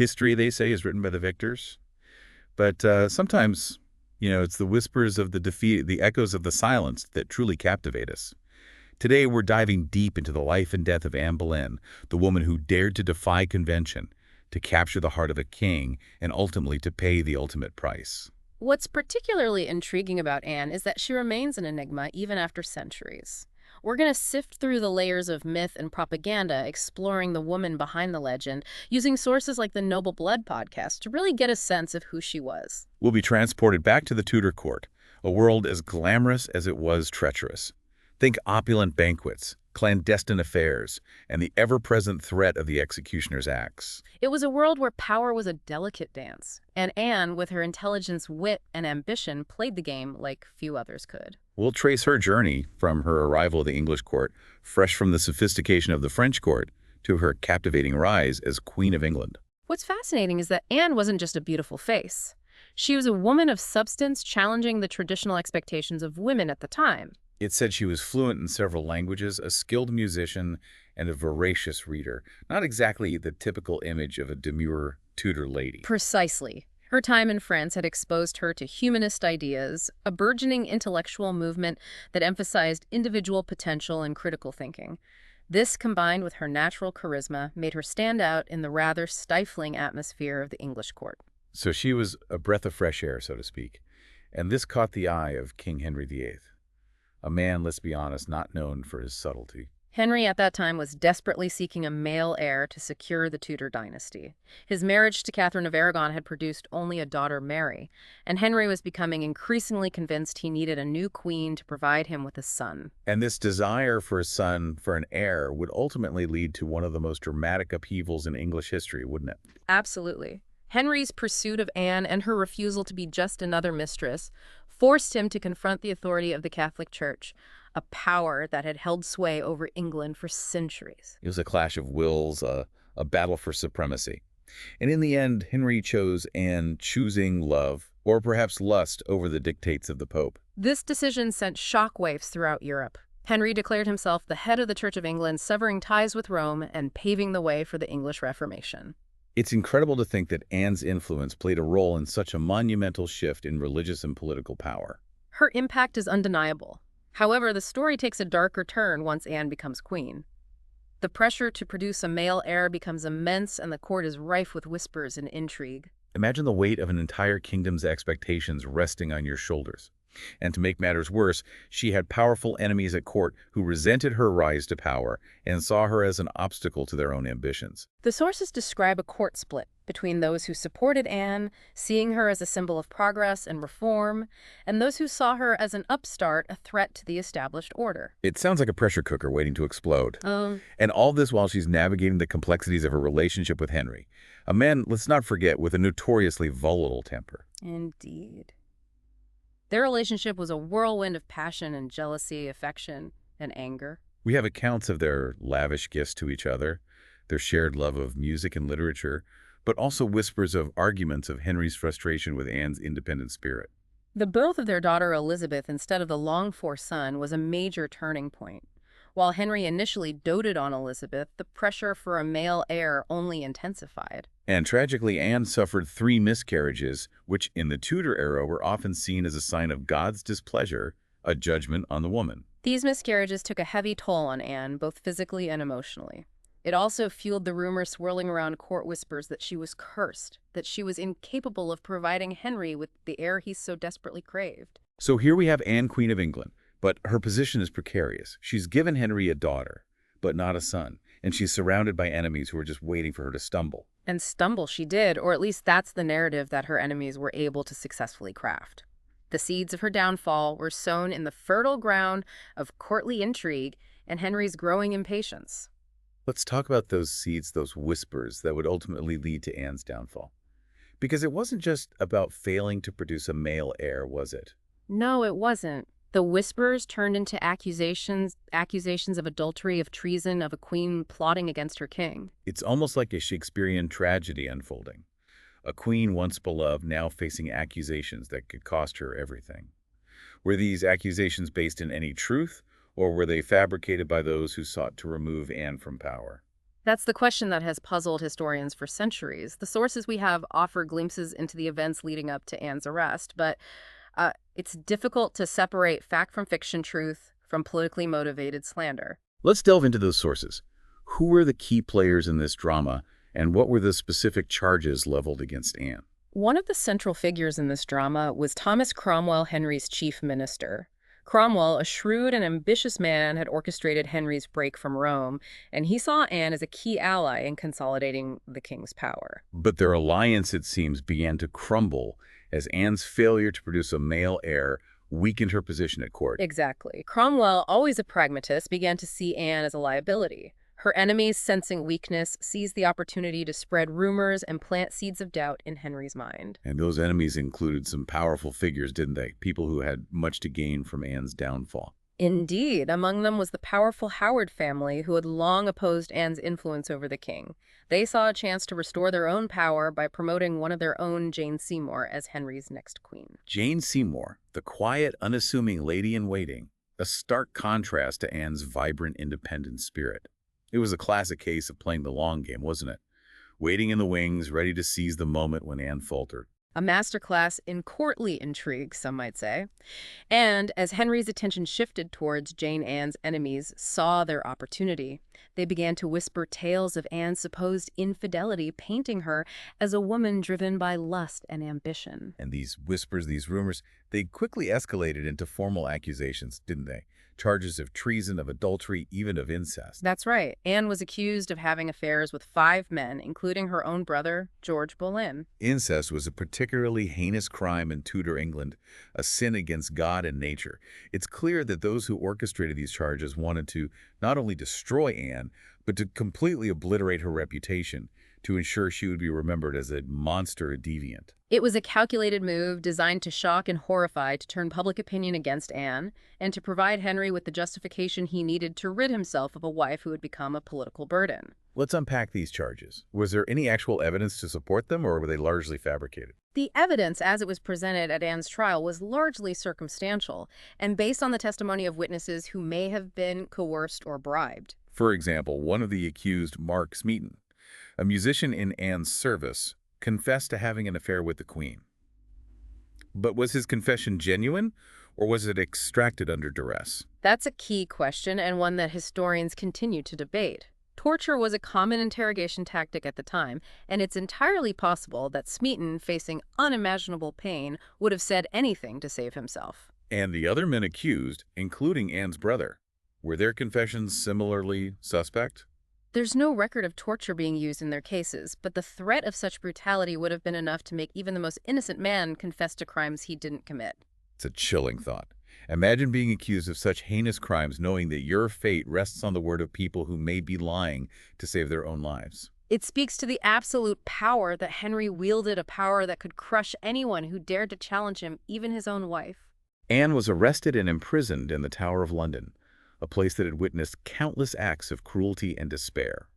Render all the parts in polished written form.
History, they say, is written by the victors. But sometimes, it's the whispers of the defeat, the echoes of the silence that truly captivate us. Today, we're diving deep into the life and death of Anne Boleyn, the woman who dared to defy convention, to capture the heart of a king, and ultimately to pay the ultimate price. What's particularly intriguing about Anne is that she remains an enigma even after centuries. We're going to sift through the layers of myth and propaganda, exploring the woman behind the legend, using sources like the Noble Blood podcast to really get a sense of who she was. We'll be transported back to the Tudor court, a world as glamorous as it was treacherous. Think opulent banquets, clandestine affairs, and the ever-present threat of the executioner's axe. It was a world where power was a delicate dance, and Anne, with her intelligence, wit, and ambition, played the game like few others could. We'll trace her journey from her arrival at the English court, fresh from the sophistication of the French court, to her captivating rise as Queen of England. What's fascinating is that Anne wasn't just a beautiful face. She was a woman of substance, challenging the traditional expectations of women at the time. It said she was fluent in several languages, a skilled musician, and a voracious reader. Not exactly the typical image of a demure Tudor lady. Precisely. Her time in France had exposed her to humanist ideas, a burgeoning intellectual movement that emphasized individual potential and critical thinking. This, combined with her natural charisma, made her stand out in the rather stifling atmosphere of the English court. So she was a breath of fresh air, so to speak. And this caught the eye of King Henry VIII. A man, let's be honest, not known for his subtlety. Henry at that time was desperately seeking a male heir to secure the Tudor dynasty. His marriage to Catherine of Aragon had produced only a daughter, Mary, and Henry was becoming increasingly convinced he needed a new queen to provide him with a son. And this desire for a son, for an heir, would ultimately lead to one of the most dramatic upheavals in English history, wouldn't it? Absolutely. Henry's pursuit of Anne and her refusal to be just another mistress forced him to confront the authority of the Catholic Church, a power that had held sway over England for centuries. It was a clash of wills, a battle for supremacy. And in the end, Henry chose Anne, choosing love, or perhaps lust, over the dictates of the Pope. This decision sent shockwaves throughout Europe. Henry declared himself the head of the Church of England, severing ties with Rome and paving the way for the English Reformation. It's incredible to think that Anne's influence played a role in such a monumental shift in religious and political power. Her impact is undeniable. However, the story takes a darker turn once Anne becomes queen. The pressure to produce a male heir becomes immense, and the court is rife with whispers and intrigue. Imagine the weight of an entire kingdom's expectations resting on your shoulders. And to make matters worse, she had powerful enemies at court who resented her rise to power and saw her as an obstacle to their own ambitions. The sources describe a court split between those who supported Anne, seeing her as a symbol of progress and reform, and those who saw her as an upstart, a threat to the established order. It sounds like a pressure cooker waiting to explode. Oh. And all this while she's navigating the complexities of her relationship with Henry, a man, let's not forget, with a notoriously volatile temper. Indeed. Their relationship was a whirlwind of passion and jealousy, affection, and anger. We have accounts of their lavish gifts to each other, their shared love of music and literature, but also whispers of arguments of Henry's frustration with Anne's independent spirit. The birth of their daughter Elizabeth instead of the longed-for son was a major turning point. While Henry initially doted on Elizabeth, the pressure for a male heir only intensified. And tragically, Anne suffered 3 miscarriages, which in the Tudor era were often seen as a sign of God's displeasure, a judgment on the woman. These miscarriages took a heavy toll on Anne, both physically and emotionally. It also fueled the rumor swirling around court whispers that she was cursed, that she was incapable of providing Henry with the heir he so desperately craved. So here we have Anne, Queen of England, but her position is precarious. She's given Henry a daughter, but not a son, and she's surrounded by enemies who are just waiting for her to stumble. And stumble she did, or at least that's the narrative that her enemies were able to successfully craft. The seeds of her downfall were sown in the fertile ground of courtly intrigue and Henry's growing impatience. Let's talk about those seeds, those whispers that would ultimately lead to Anne's downfall. Because it wasn't just about failing to produce a male heir, was it? No, it wasn't. The whispers turned into accusations of adultery, of treason, of a queen plotting against her king. It's almost like a Shakespearean tragedy unfolding. A queen once beloved now facing accusations that could cost her everything. Were these accusations based in any truth, or were they fabricated by those who sought to remove Anne from power? That's the question that has puzzled historians for centuries. The sources we have offer glimpses into the events leading up to Anne's arrest, but it's difficult to separate fact from fiction, truth from politically motivated slander. Let's delve into those sources. Who were the key players in this drama, and what were the specific charges leveled against Anne? One of the central figures in this drama was Thomas Cromwell, Henry's chief minister. Cromwell, a shrewd and ambitious man, had orchestrated Henry's break from Rome, and he saw Anne as a key ally in consolidating the king's power. But their alliance, it seems, began to crumble as Anne's failure to produce a male heir weakened her position at court. Exactly. Cromwell, always a pragmatist, began to see Anne as a liability. Her enemies, sensing weakness, seized the opportunity to spread rumors and plant seeds of doubt in Henry's mind. And those enemies included some powerful figures, didn't they? People who had much to gain from Anne's downfall. Indeed, among them was the powerful Howard family, who had long opposed Anne's influence over the king. They saw a chance to restore their own power by promoting one of their own, Jane Seymour, as Henry's next queen. Jane Seymour, the quiet, unassuming lady-in-waiting, a stark contrast to Anne's vibrant, independent spirit. It was a classic case of playing the long game, wasn't it? Waiting in the wings, ready to seize the moment when Anne faltered. A masterclass in courtly intrigue, some might say. And as Henry's attention shifted towards Jane Anne's enemies saw their opportunity, they began to whisper tales of Anne's supposed infidelity, painting her as a woman driven by lust and ambition. And these whispers, these rumors, they quickly escalated into formal accusations, didn't they? Charges of treason, of adultery, even of incest. That's right. Anne was accused of having affairs with 5 men, including her own brother, George Boleyn. Incest was a particularly heinous crime in Tudor England, a sin against God and nature. It's clear that those who orchestrated these charges wanted to not only destroy Anne, but to completely obliterate her reputation, to ensure she would be remembered as a monster, a deviant. It was a calculated move designed to shock and horrify, to turn public opinion against Anne, and to provide Henry with the justification he needed to rid himself of a wife who had become a political burden. Let's unpack these charges. Was there any actual evidence to support them, or were they largely fabricated? The evidence, as it was presented at Anne's trial, was largely circumstantial and based on the testimony of witnesses who may have been coerced or bribed. For example, one of the accused, Mark Smeaton, a musician in Anne's service, confessed to having an affair with the Queen. But was his confession genuine, or was it extracted under duress? That's a key question, and one that historians continue to debate. Torture was a common interrogation tactic at the time, and it's entirely possible that Smeaton, facing unimaginable pain, would have said anything to save himself. And the other men accused, including Anne's brother, were their confessions similarly suspect? There's no record of torture being used in their cases, but the threat of such brutality would have been enough to make even the most innocent man confess to crimes he didn't commit. It's a chilling thought. Imagine being accused of such heinous crimes knowing that your fate rests on the word of people who may be lying to save their own lives. It speaks to the absolute power that Henry wielded, a power that could crush anyone who dared to challenge him, even his own wife. Anne was arrested and imprisoned in the Tower of London, a place that had witnessed countless acts of cruelty and despair.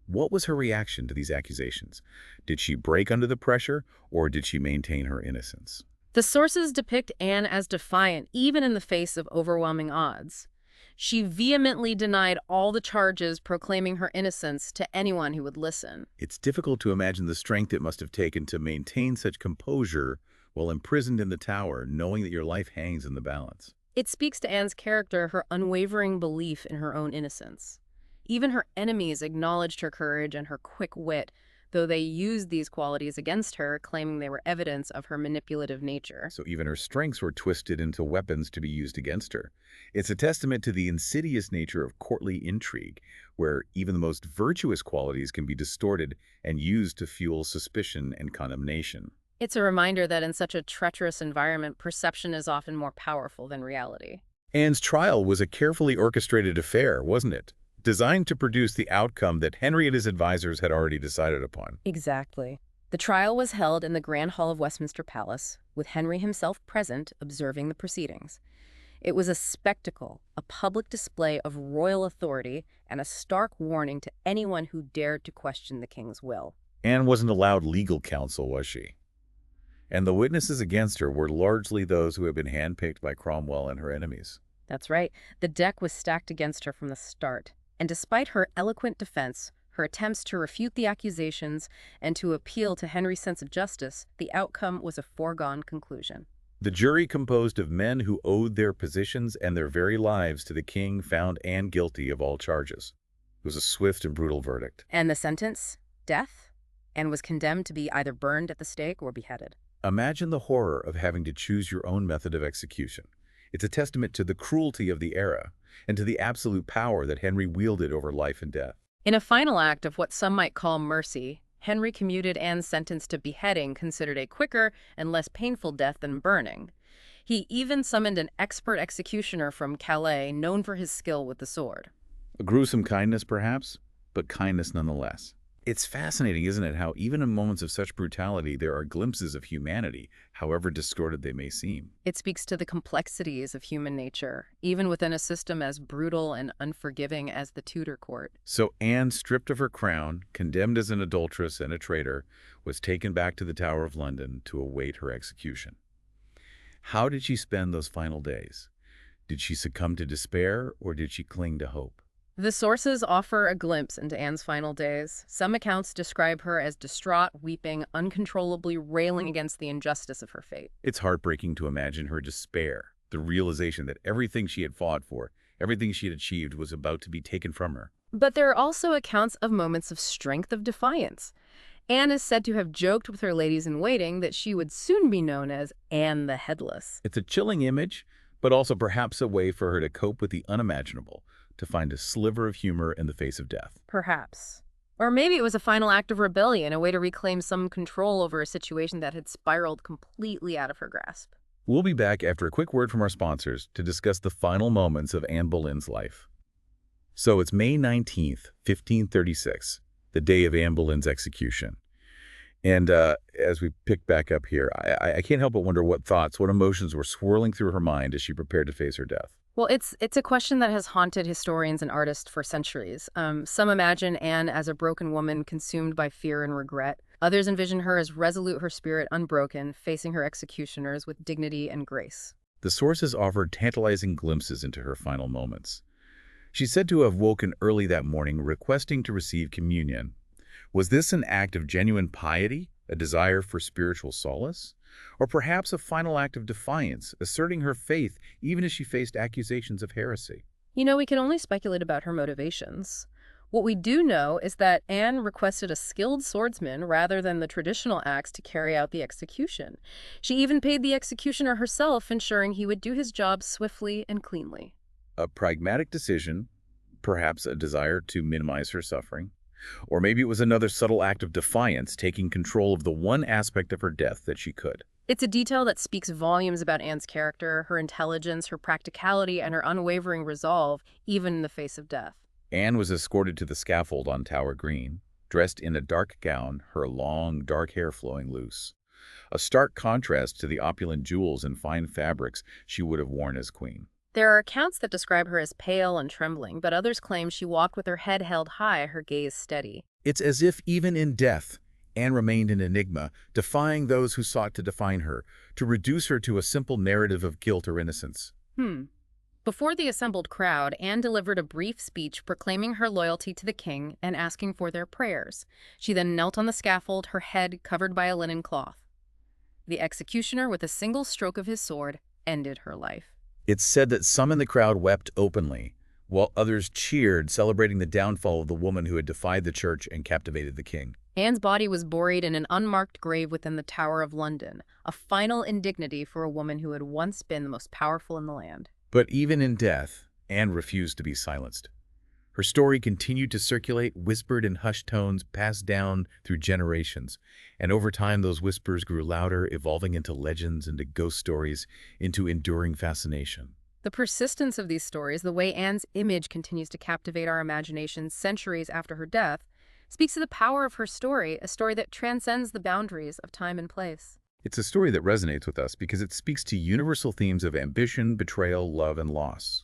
What was her reaction to these accusations? Did she break under the pressure, or did she maintain her innocence? The sources depict Anne as defiant, even in the face of overwhelming odds. She vehemently denied all the charges, proclaiming her innocence to anyone who would listen. It's difficult to imagine the strength it must have taken to maintain such composure while imprisoned in the tower, knowing that your life hangs in the balance. It speaks to Anne's character, her unwavering belief in her own innocence. Even her enemies acknowledged her courage and her quick wit, though they used these qualities against her, claiming they were evidence of her manipulative nature. So even her strengths were twisted into weapons to be used against her. It's a testament to the insidious nature of courtly intrigue, where even the most virtuous qualities can be distorted and used to fuel suspicion and condemnation. It's a reminder that in such a treacherous environment, perception is often more powerful than reality. Anne's trial was a carefully orchestrated affair, wasn't it? Designed to produce the outcome that Henry and his advisors had already decided upon. Exactly. The trial was held in the Grand Hall of Westminster Palace, with Henry himself present, observing the proceedings. It was a spectacle, a public display of royal authority, and a stark warning to anyone who dared to question the king's will. Anne wasn't allowed legal counsel, was she? And the witnesses against her were largely those who had been handpicked by Cromwell and her enemies. That's right. The deck was stacked against her from the start. And despite her eloquent defense, her attempts to refute the accusations, and to appeal to Henry's sense of justice, the outcome was a foregone conclusion. The jury, composed of men who owed their positions and their very lives to the king, found Anne guilty of all charges. It was a swift and brutal verdict. And the sentence? Death? Anne was condemned to be either burned at the stake or beheaded. Imagine the horror of having to choose your own method of execution. It's a testament to the cruelty of the era and to the absolute power that Henry wielded over life and death. In a final act of what some might call mercy, Henry commuted Anne's sentence to beheading, considered a quicker and less painful death than burning. He even summoned an expert executioner from Calais known for his skill with the sword. A gruesome kindness, perhaps, but kindness nonetheless. It's fascinating, isn't it, how even in moments of such brutality, there are glimpses of humanity, however distorted they may seem. It speaks to the complexities of human nature, even within a system as brutal and unforgiving as the Tudor court. So Anne, stripped of her crown, condemned as an adulteress and a traitor, was taken back to the Tower of London to await her execution. How did she spend those final days? Did she succumb to despair, or did she cling to hope? The sources offer a glimpse into Anne's final days. Some accounts describe her as distraught, weeping, uncontrollably railing against the injustice of her fate. It's heartbreaking to imagine her despair, the realization that everything she had fought for, everything she had achieved was about to be taken from her. But there are also accounts of moments of strength, of defiance. Anne is said to have joked with her ladies-in-waiting that she would soon be known as Anne the Headless. It's a chilling image, but also perhaps a way for her to cope with the unimaginable, to find a sliver of humor in the face of death. Perhaps. Or maybe it was a final act of rebellion, a way to reclaim some control over a situation that had spiraled completely out of her grasp. We'll be back after a quick word from our sponsors to discuss the final moments of Anne Boleyn's life. So it's May 19th, 1536, the day of Anne Boleyn's execution. And as we pick back up here, I can't help but wonder what thoughts, what emotions were swirling through her mind as she prepared to face her death. Well, it's a question that has haunted historians and artists for centuries. Some imagine Anne as a broken woman consumed by fear and regret. Others envision her as resolute, her spirit unbroken, facing her executioners with dignity and grace. The sources offered tantalizing glimpses into her final moments. She's said to have woken early that morning requesting to receive communion. Was this an act of genuine piety, a desire for spiritual solace? Or perhaps a final act of defiance, asserting her faith even as she faced accusations of heresy? You know, we can only speculate about her motivations. What we do know is that Anne requested a skilled swordsman rather than the traditional axe to carry out the execution. She even paid the executioner herself, ensuring he would do his job swiftly and cleanly. A pragmatic decision, perhaps a desire to minimize her suffering. Or maybe it was another subtle act of defiance, taking control of the one aspect of her death that she could. It's a detail that speaks volumes about Anne's character, her intelligence, her practicality, and her unwavering resolve, even in the face of death. Anne was escorted to the scaffold on Tower Green, dressed in a dark gown, her long, dark hair flowing loose. A stark contrast to the opulent jewels and fine fabrics she would have worn as queen. There are accounts that describe her as pale and trembling, but others claim she walked with her head held high, her gaze steady. It's as if even in death, Anne remained an enigma, defying those who sought to define her, to reduce her to a simple narrative of guilt or innocence. Before the assembled crowd, Anne delivered a brief speech proclaiming her loyalty to the king and asking for their prayers. She then knelt on the scaffold, her head covered by a linen cloth. The executioner, with a single stroke of his sword, ended her life. It's said that some in the crowd wept openly, while others cheered, celebrating the downfall of the woman who had defied the church and captivated the king. Anne's body was buried in an unmarked grave within the Tower of London, a final indignity for a woman who had once been the most powerful in the land. But even in death, Anne refused to be silenced. Her story continued to circulate, whispered in hushed tones, passed down through generations. And over time, those whispers grew louder, evolving into legends, into ghost stories, into enduring fascination. The persistence of these stories, the way Anne's image continues to captivate our imaginations centuries after her death, speaks to the power of her story, a story that transcends the boundaries of time and place. It's a story that resonates with us because it speaks to universal themes of ambition, betrayal, love, and loss.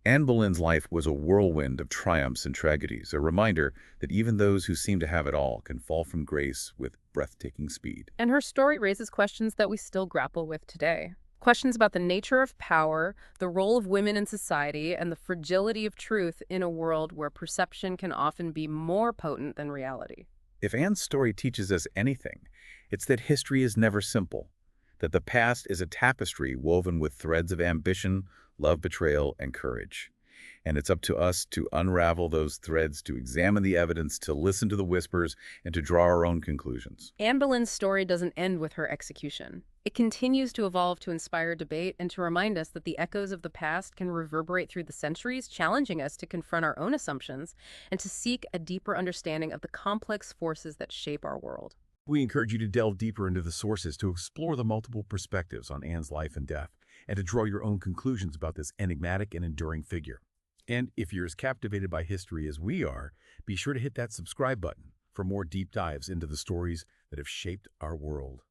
Anne Boleyn's life was a whirlwind of triumphs and tragedies, a reminder that even those who seem to have it all can fall from grace with breathtaking speed. And her story raises questions that we still grapple with today. Questions about the nature of power, the role of women in society, and the fragility of truth in a world where perception can often be more potent than reality. If Anne's story teaches us anything, it's that history is never simple, that the past is a tapestry woven with threads of ambition, love, betrayal, and courage. And it's up to us to unravel those threads, to examine the evidence, to listen to the whispers, and to draw our own conclusions. Anne Boleyn's story doesn't end with her execution. It continues to evolve to inspire debate and to remind us that the echoes of the past can reverberate through the centuries, challenging us to confront our own assumptions and to seek a deeper understanding of the complex forces that shape our world. We encourage you to delve deeper into the sources to explore the multiple perspectives on Anne's life and death, and to draw your own conclusions about this enigmatic and enduring figure. And if you're as captivated by history as we are, be sure to hit that subscribe button for more deep dives into the stories that have shaped our world.